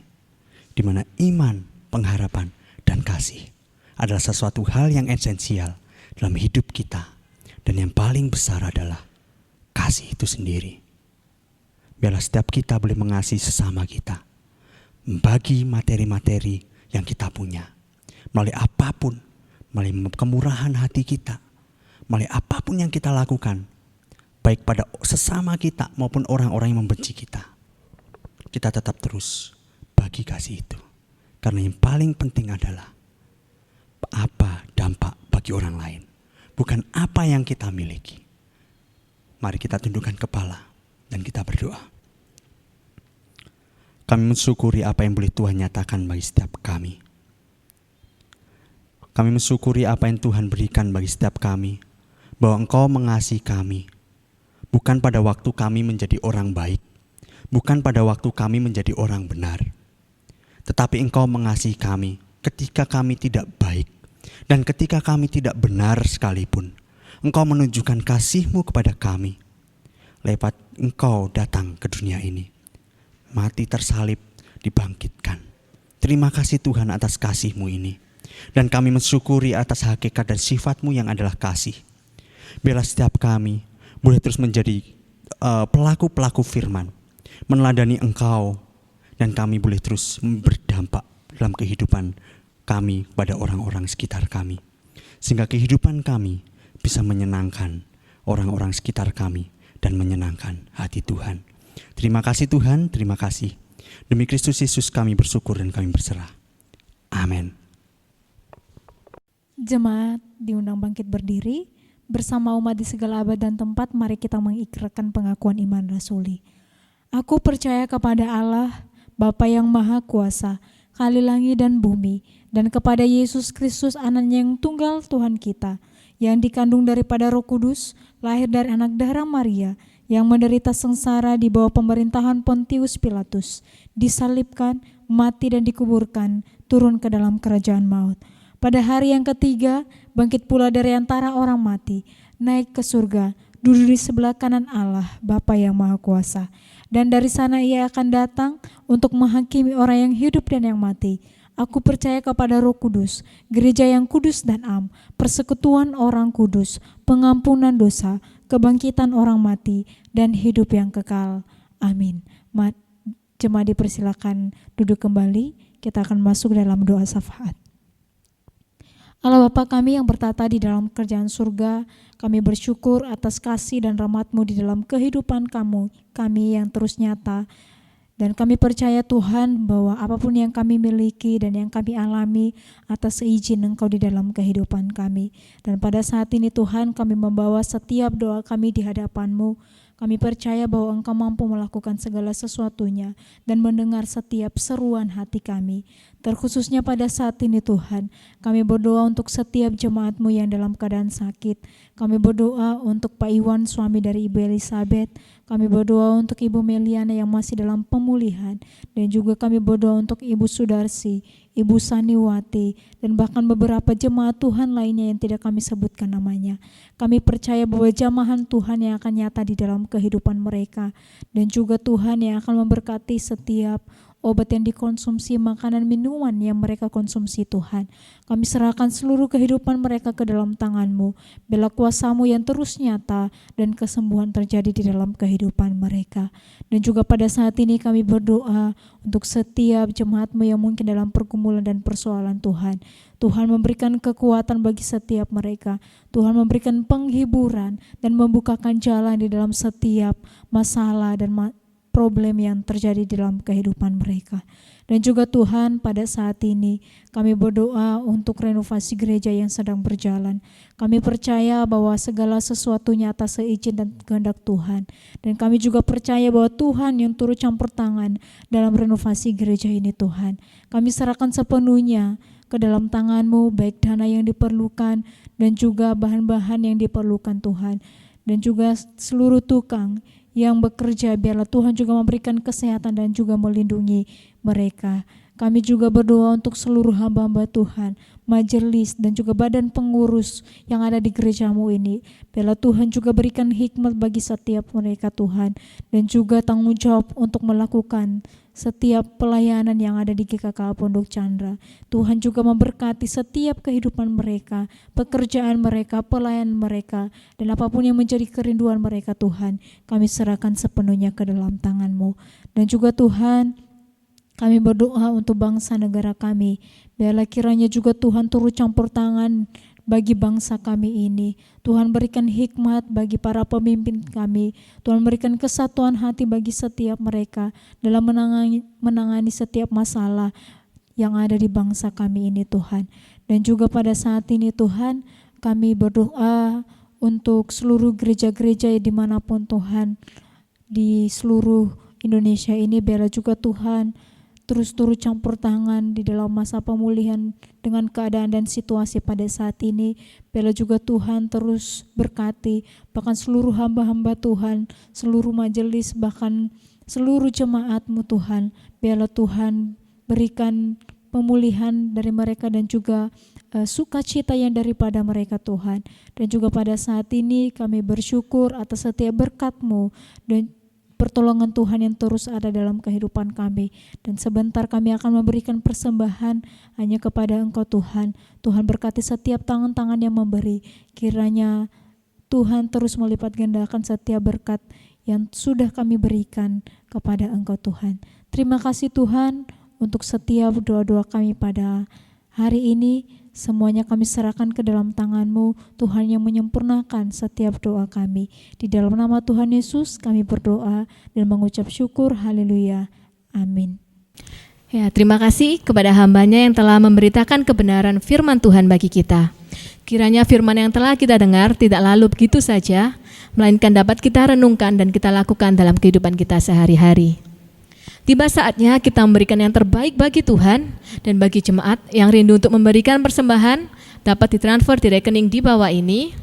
di mana iman, pengharapan, dan kasih adalah sesuatu hal yang esensial dalam hidup kita, dan yang paling besar adalah kasih itu sendiri. Biarlah setiap kita boleh mengasihi sesama kita, membagi materi-materi yang kita punya, melalui apapun, melalui kemurahan hati kita, melalui apapun yang kita lakukan, baik pada sesama kita maupun orang-orang yang membenci kita. Kita tetap terus bagi kasih itu. Karena yang paling penting adalah apa dampak bagi orang lain, bukan apa yang kita miliki. Mari kita tundukkan kepala dan kita berdoa. Kami mensyukuri apa yang boleh Tuhan nyatakan bagi setiap kami. Kami mensyukuri apa yang Tuhan berikan bagi setiap kami, bahwa Engkau mengasihi kami, bukan pada waktu kami menjadi orang baik, bukan pada waktu kami menjadi orang benar, tetapi Engkau mengasihi kami ketika kami tidak baik, dan ketika kami tidak benar sekalipun, Engkau menunjukkan kasih-Mu kepada kami, lewat Engkau datang ke dunia ini, mati tersalib, dibangkitkan. Terima kasih Tuhan atas kasih-Mu ini. Dan kami mensyukuri atas hakikat dan sifat-Mu yang adalah kasih. Biarlah setiap kami boleh terus menjadi pelaku-pelaku firman, meneladani Engkau, dan kami boleh terus berdampak dalam kehidupan kami pada orang-orang sekitar kami, sehingga kehidupan kami bisa menyenangkan orang-orang sekitar kami dan menyenangkan hati Tuhan. Terima kasih Tuhan, terima kasih. Demi Kristus Yesus kami bersyukur dan kami berserah. Amin. Jemaat diundang bangkit berdiri. Bersama umat di segala abad dan tempat, mari kita mengikrarkan pengakuan iman rasuli. Aku percaya kepada Allah, Bapa yang Maha Kuasa, Khalil langit dan bumi, dan kepada Yesus Kristus Anaknya yang tunggal Tuhan kita, yang dikandung daripada Roh Kudus, lahir dari anak darah Maria, yang menderita sengsara di bawah pemerintahan Pontius Pilatus, disalibkan, mati dan dikuburkan, turun ke dalam kerajaan maut. Pada hari yang ketiga, bangkit pula dari antara orang mati, naik ke surga, duduk di sebelah kanan Allah, Bapa yang Maha Kuasa. Dan dari sana Ia akan datang untuk menghakimi orang yang hidup dan yang mati. Aku percaya kepada Roh Kudus, gereja yang kudus dan am, persekutuan orang kudus, pengampunan dosa, kebangkitan orang mati, dan hidup yang kekal. Amin. Jemaat dipersilakan duduk kembali, kita akan masuk dalam doa syafaat. Allah Bapa kami yang bertata di dalam kerajaan surga, kami bersyukur atas kasih dan rahmat-Mu di dalam kehidupan kami yang terus nyata. Dan kami percaya Tuhan bahwa apapun yang kami miliki dan yang kami alami atas seizin Engkau di dalam kehidupan kami. Dan pada saat ini Tuhan, kami membawa setiap doa kami di hadapan-Mu. Kami percaya bahwa Engkau mampu melakukan segala sesuatunya dan mendengar setiap seruan hati kami. Terkhususnya pada saat ini Tuhan, kami berdoa untuk setiap jemaat-Mu yang dalam keadaan sakit. Kami berdoa untuk Pak Iwan, suami dari Ibu Elizabeth. Kami berdoa untuk Ibu Meliana yang masih dalam pemulihan. Dan juga kami berdoa untuk Ibu Sudarsi, Ibu Saniwati, dan bahkan beberapa jemaat Tuhan lainnya yang tidak kami sebutkan namanya. Kami percaya bahwa jamahan Tuhan yang akan nyata di dalam kehidupan mereka. Dan juga Tuhan yang akan memberkati setiap obat yang dikonsumsi, makanan minuman yang mereka konsumsi Tuhan. Kami serahkan seluruh kehidupan mereka ke dalam tangan-Mu. Bela kuasa-Mu yang terus nyata dan kesembuhan terjadi di dalam kehidupan mereka. Dan juga pada saat ini kami berdoa untuk setiap jemaat-Mu yang mungkin dalam pergumulan dan persoalan Tuhan. Tuhan memberikan kekuatan bagi setiap mereka. Tuhan memberikan penghiburan dan membukakan jalan di dalam setiap masalah dan problem yang terjadi dalam kehidupan mereka. Dan juga Tuhan, pada saat ini kami berdoa untuk renovasi gereja yang sedang berjalan. Kami percaya bahwa segala sesuatunya atas seizin dan kehendak Tuhan. Dan kami juga percaya bahwa Tuhan yang turut campur tangan dalam renovasi gereja ini Tuhan. Kami serahkan sepenuhnya ke dalam tangan-Mu, baik dana yang diperlukan dan juga bahan-bahan yang diperlukan Tuhan. Dan juga seluruh tukang yang bekerja, biarlah Tuhan juga memberikan kesehatan dan juga melindungi mereka. Kami juga berdoa untuk seluruh hamba-hamba Tuhan, majelis dan juga badan pengurus yang ada di gereja-Mu ini. Biarlah Tuhan juga berikan hikmat bagi setiap mereka Tuhan, dan juga tanggung jawab untuk melakukan setiap pelayanan yang ada di GKK Pondok Chandra. Tuhan juga memberkati setiap kehidupan mereka, pekerjaan mereka, pelayanan mereka, dan apapun yang menjadi kerinduan mereka Tuhan, kami serahkan sepenuhnya ke dalam tangan-Mu. Dan juga Tuhan, kami berdoa untuk bangsa negara kami. Biarlah kiranya juga Tuhan turut campur tangan bagi bangsa kami ini. Tuhan berikan hikmat bagi para pemimpin kami. Tuhan berikan kesatuan hati bagi setiap mereka dalam menangani setiap masalah yang ada di bangsa kami ini Tuhan. Dan juga pada saat ini Tuhan, kami berdoa untuk seluruh gereja-gereja dimanapun Tuhan, di seluruh Indonesia ini. Biarlah juga Tuhan terus turut campur tangan di dalam masa pemulihan dengan keadaan dan situasi pada saat ini. Biarlah juga Tuhan terus berkati bahkan seluruh hamba-hamba Tuhan, seluruh majelis, bahkan seluruh jemaat-Mu Tuhan. Biarlah Tuhan berikan pemulihan dari mereka dan juga sukacita yang daripada mereka Tuhan. Dan juga pada saat ini kami bersyukur atas setiap berkat-Mu dan pertolongan Tuhan yang terus ada dalam kehidupan kami. Dan sebentar kami akan memberikan persembahan hanya kepada Engkau Tuhan. Tuhan berkati setiap tangan-tangan yang memberi. Kiranya Tuhan terus melipat gandakan setiap berkat yang sudah kami berikan kepada Engkau Tuhan. Terima kasih Tuhan untuk setiap doa-doa kami pada hari ini. Semuanya kami serahkan ke dalam tangan-Mu, Tuhan yang menyempurnakan setiap doa kami. Di dalam nama Tuhan Yesus kami berdoa dan mengucap syukur. Haleluya. Amin. Ya, terima kasih kepada hamba-Nya yang telah memberitakan kebenaran firman Tuhan bagi kita. Kiranya firman yang telah kita dengar tidak lalu begitu saja, melainkan dapat kita renungkan dan kita lakukan dalam kehidupan kita sehari-hari. Tiba saatnya kita memberikan yang terbaik bagi Tuhan, dan bagi jemaat yang rindu untuk memberikan persembahan dapat ditransfer di rekening di bawah ini.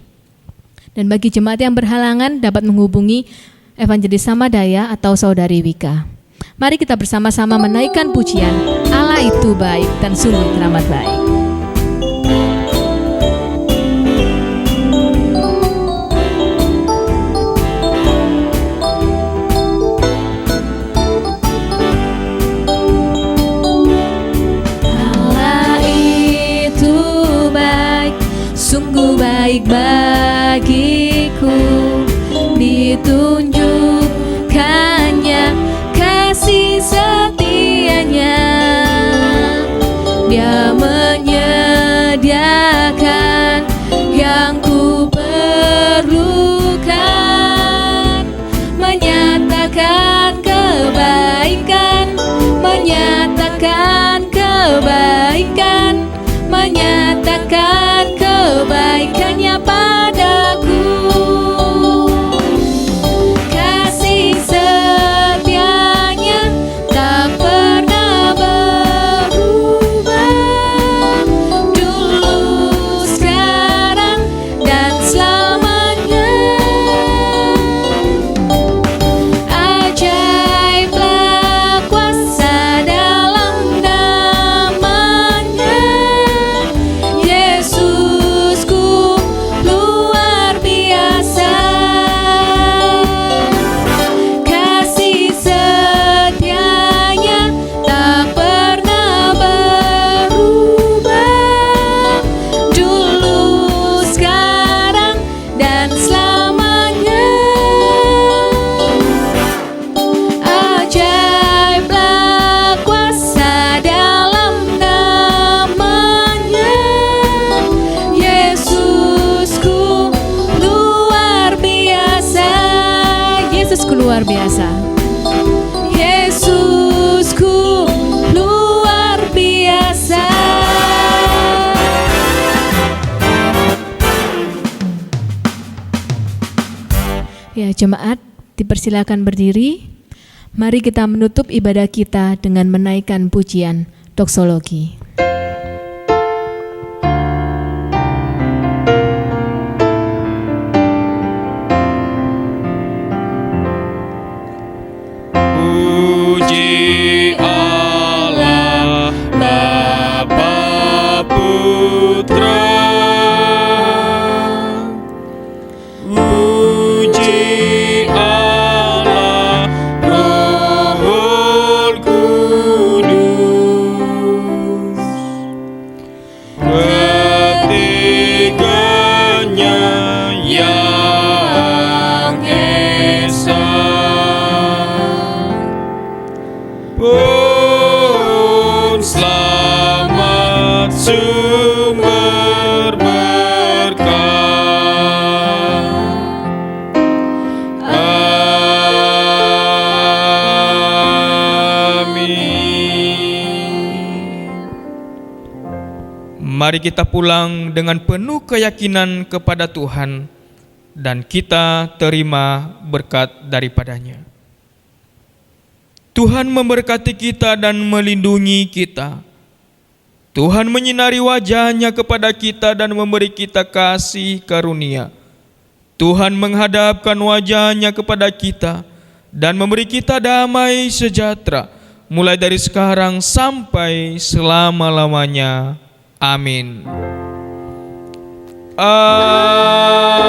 Dan bagi jemaat yang berhalangan dapat menghubungi Evangelis Samadaya atau Saudari Wika. Mari kita bersama-sama menaikkan pujian Allah itu baik dan sungguh teramat baik. Allah itu baik, sungguh baik bagiku. Ditunjukkannya kasih setianya, Dia menyediakan yang ku perlukan, menyatakan kebaikan, menyatakan kebaikan, menyatakan kebaikannya padaku. Kasih setianya tak pernah berubah, dulu, sekarang, dan selamanya. Ajaiblah kuasa dalam namanya, Yesusku luar biasa. Kasih setianya tak pernah berubah, dulu, sekarang, dan selamanya. Ajaiblah kuasa dalam namanya, Yesusku luar biasa. Yesusku luar biasa. Yesusku luar biasa. Ya, jemaat dipersilakan berdiri. Mari kita menutup ibadah kita dengan menaikkan pujian doksologi. Puji Allah Bapa Putra, puji Allah Roh Kudus, ketiganya yang esa. Pun selamat sumber berkah. Amin. Mari kita pulang dengan penuh keyakinan kepada Tuhan dan kita terima berkat daripadanya. Tuhan memberkati kita dan melindungi kita. Tuhan menyinari wajah-Nya kepada kita dan memberi kita kasih karunia. Tuhan menghadapkan wajah-Nya kepada kita dan memberi kita damai sejahtera, mulai dari sekarang sampai selama-lamanya. Amin. Amin.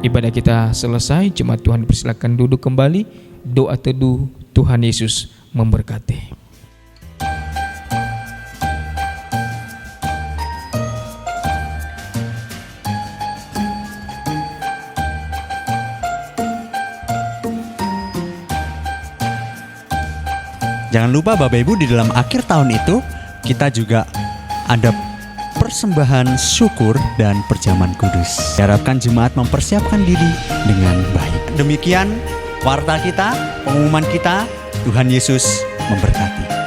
Ibadah kita selesai, jemaat Tuhan persilakan duduk kembali. Doa teduh, Tuhan Yesus memberkati. Jangan lupa Bapak Ibu, di dalam akhir tahun itu kita juga ada persembahan syukur dan perjamuan kudus. Diharapkan jemaat mempersiapkan diri dengan baik. Demikian warta kita, pengumuman kita. Tuhan Yesus memberkati.